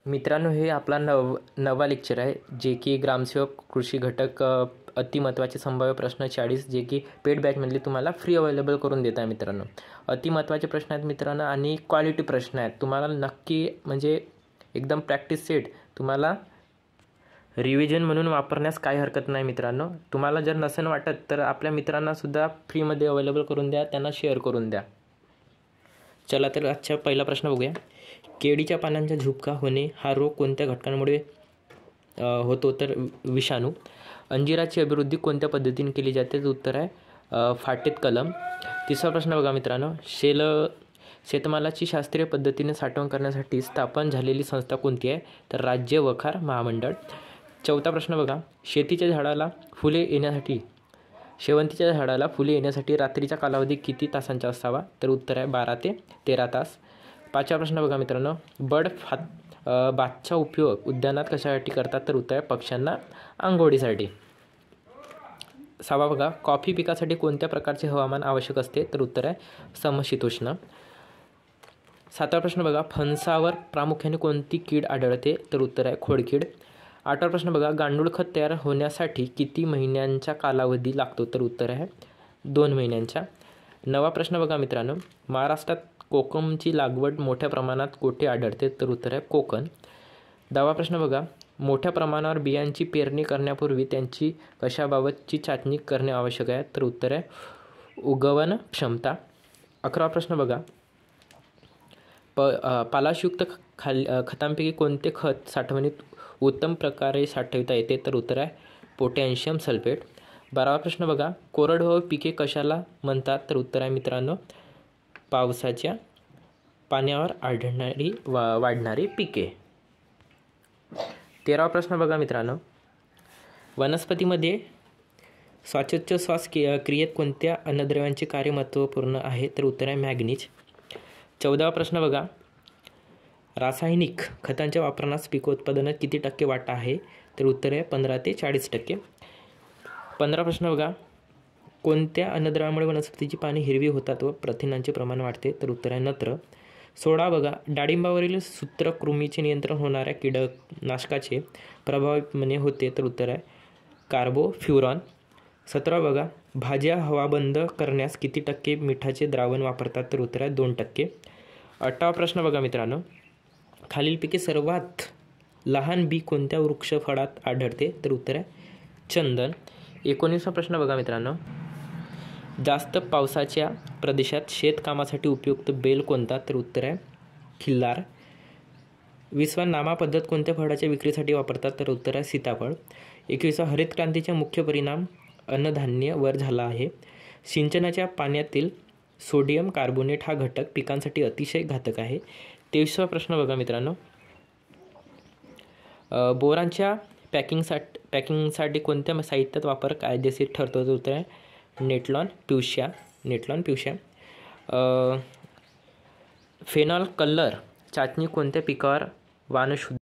मित्रांनो, हे आपला नवा लेक्चर आहे, जे की ग्रामसेवक कृषी घटक अति महत्त्वाचे संभाव्य प्रश्न 40, जे की पेड बॅचमधले तुम्हाला फ्री अवेलेबल करून देत आहे मित्रांनो. अति महत्त्वाचे प्रश्न आहेत मित्रांनो आणि क्वालिटी प्रश्न आहेत. तुम्हाला नक्की म्हणजे एकदम प्रॅक्टिस सेट तुम्हाला रिव्हिजन म्हणून वापरण्यास काही हरकत नाही मित्रांनो. तुम्हाला जर नसेल वाटत तर आपल्या मित्रांनासुद्धा फ्रीमध्ये अवेलेबल करून द्या, त्यांना शेअर करून द्या. चला तर आजचा पहिला प्रश्न बघूया. केळीच्या पानांचा झुपका होणे हा रोग कोणत्या घटकांमुळे होतो? तर विषाणू. अंजिराची अभिवृद्धी कोणत्या पद्धतीने केली जाते? तर उत्तर आहे फाटेत कलम. तिसरा प्रश्न बघा मित्रांनो. शेतमालाची शास्त्रीय पद्धतीने साठवण करण्यासाठी स्थापन झालेली संस्था कोणती आहे? तर राज्य वखार महामंडळ. चौथा प्रश्न बघा. शेवंतीच्या झाडाला फुले येण्यासाठी रात्रीचा कालावधी किती तासांचा असावा? तर उत्तर आहे 12 ते 13 तास. पाचवा प्रश्न बघा मित्रांनो. बाथचा उपयोग उद्यानात कशासाठी करतात? तर उत्तर आहे पक्ष्यांना अंघोळीसाठी. सहावा बघा. कॉफी पिकासाठी कोणत्या प्रकारचे हवामान आवश्यक असते? तर उत्तर आहे समशीतोष्ण. सातवा प्रश्न बघा. फणसावर प्रामुख्याने कोणती कीड आढळते? तर उत्तर आहे खोडकीड. आठवा प्रश्न बघा. गांडूळ खत तयार होण्यासाठी किती महिन्यांचा कालावधी लागतो? तर उत्तर आहे 2 महिन्यांचा. नवा प्रश्न बघा मित्रांनो. महाराष्ट्रात कोकमची लागवड मोठ्या प्रमाणात कोठे आढळते? तर उत्तर आहे कोकण. 10वा प्रश्न बघा. मोठ्या प्रमाणावर बियांची पेरणी करण्यापूर्वी त्यांची कशाबाबतची चाचणी करणे आवश्यक आहे? तर उत्तर आहे उगवण क्षमता. 11वा प्रश्न बघा. पालाशयुक्त खतांपैकी कोणते खत साठवणीत उत्तम प्रकारे साठवता येते? तर उत्तर आहे पोटॅशियम सल्फेट. 12वा प्रश्न बघा. कोरडवाहू पिके कशाला म्हणतात? तर उत्तर आहे मित्रांनो पावसाच्या पाण्यावर वाढणारी पिके. 13वा प्रश्न बघा मित्रांनो. वनस्पतीमध्ये श्वासोच्छ्वास क्रियेत कोणत्या अन्नद्रव्यांचे कार्य महत्त्वपूर्ण आहे? तर उत्तर आहे मॅग्नीज. 14वा प्रश्न बघा. रासायनिक खतांच्या वापरास पिकोत्पादनात किती टक्के वाटा आहे? तर उत्तर आहे 15 ते 40%. 15 प्रश्न बघा. कोणत्या अन्नद्रव्यामुळे वनस्पतीची पाने हिरवी होतात व प्रथिनांचे प्रमाण वाढते? तर उत्तर आहे नत्र. 16 बघा. डाळिंबावरील सूत्रकृमीचे नियंत्रण होणाऱ्या कीटकनाशकाचे प्रभावीपणे होते? तर उत्तर आहे कार्बोफ्युरॉन. 17 बघा. भाज्या हवाबंद करण्यास किती टक्के मिठाचे द्रावण वापरतात? तर उत्तर आहे 2%. 18वा प्रश्न बघा मित्रांनो. खालीलपैकी सर्वात लहान बी कोणत्या वृक्षफळात आढळते? तर उत्तर आहे चंदन. 19वा प्रश्न बघा मित्रांनो. जास्त पावसाच्या प्रदेशात शेतकामासाठी उपयुक्त बेल कोणता? तर उत्तर आहे खिल्लार. 20वा. नामा पद्धत कोणत्या फळाच्या विक्रीसाठी वापरतात? तर उत्तर आहे सीताफळ. 21वा. हरित क्रांतीचा मुख्य परिणाम अन्नधान्य वर झाला आहे. सिंचनाच्या पाण्यातील सोडियम कार्बोनेट हा घटक पिकांसाठी अतिशय घातक आहे. 23वा प्रश्न बघा मित्रांनो. बोरांच्या पॅकिंगसाठी कोणत्या साहित्यात वापर कायदेशीर ठरतो? तर उत्तर आहे नेटलॉन प्युशा. फेनॉल कलर चाचणी कोणत्या पिकावर वाणशुद्ध